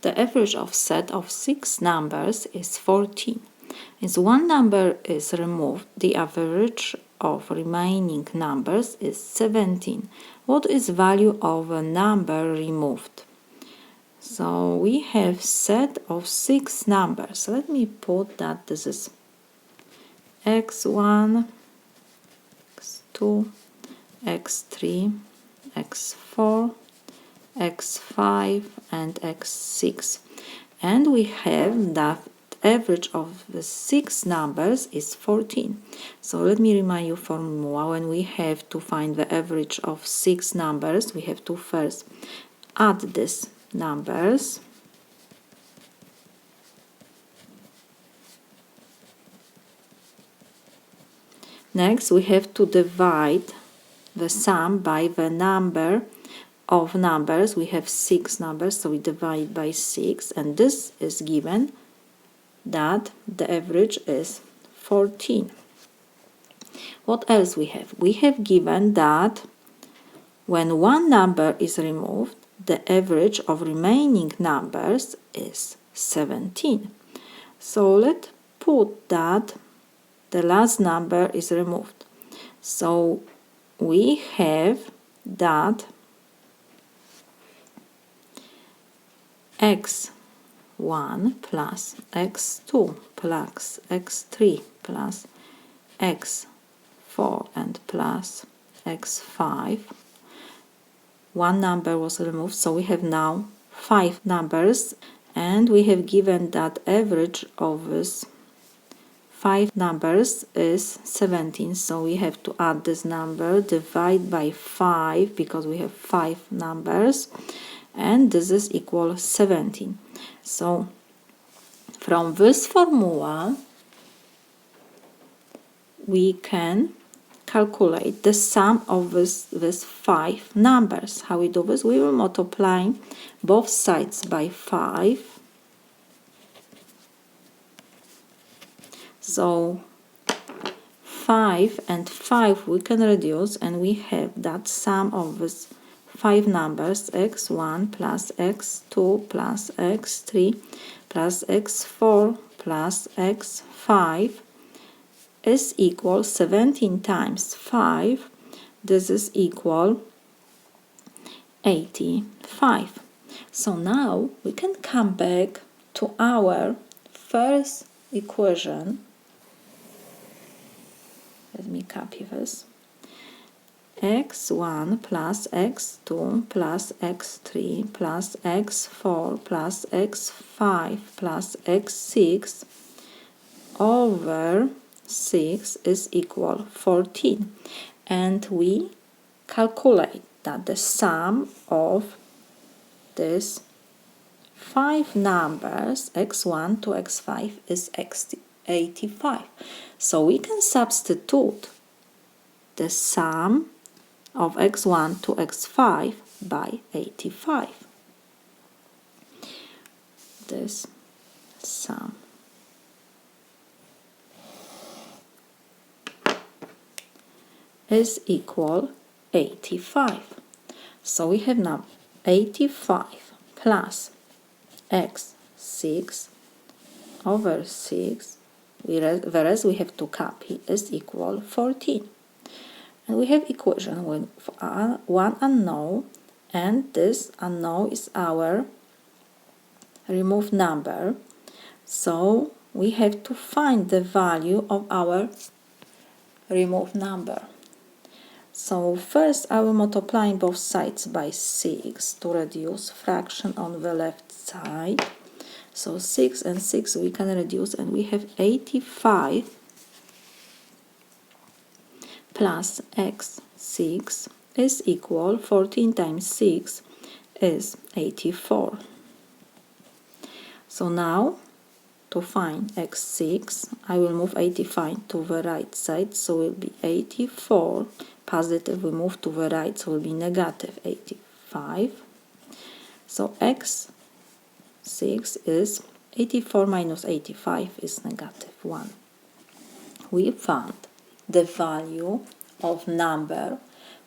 the average of set of 6 numbers is 14. As one number is removed, the average of remaining numbers is 17. What is value of a number removed? So we have set of 6 numbers. Let me put that this is x1, x2, x3, x4, x5 and x6, and we have that average of the 6 numbers is 14. So let me remind you formula. When we have to find the average of 6 numbers, we have to first add these numbers, next we have to divide the sum by the number of numbers. We have 6 numbers, so we divide by 6, and this is given that the average is 14. What else we have? We have given that when one number is removed, the average of remaining numbers is 17. So let's put that the last number is removed. So we have that x1 plus x2 plus x3 plus x4 and plus x5. One number was removed, so we have now 5 numbers, and we have given that average of this 5 numbers is 17. So we have to add this number, divide by 5 because we have 5 numbers, and this is equal 17. So from this formula we can calculate the sum of these 5 numbers. How we do this? We will multiply both sides by 5. So 5 and 5 we can reduce, and we have that sum of these 5 numbers, x1 plus x2 plus x3 plus x4 plus x5 is equal 17 times 5. This is equal 85. So now we can come back to our first equation. Let me copy this. x1 plus x2 plus x3 plus x4 plus x5 plus x6 over 6 is equal 14, and we calculate that the sum of these 5 numbers x1 to x5 is 85. So we can substitute the sum of x1 to x5 by 85. This sum is equal 85. So we have now 85 plus x6 over 6, whereas we have to copy, is equal 14. And we have equation with one unknown, and this unknown is our removed number. So we have to find the value of our removed number. So first I will multiply both sides by 6 to reduce fraction on the left side. So 6 and 6 we can reduce, and we have 85 plus x6 is equal 14 times 6 is 84. So now to find x6 I will move 85 to the right side, so it will be 84. Positive we move to the right, so it will be negative 85. So x6 is 84 minus 85 is negative 1. We found the value of number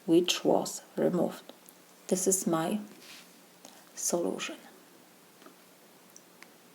which was removed. This is my solution.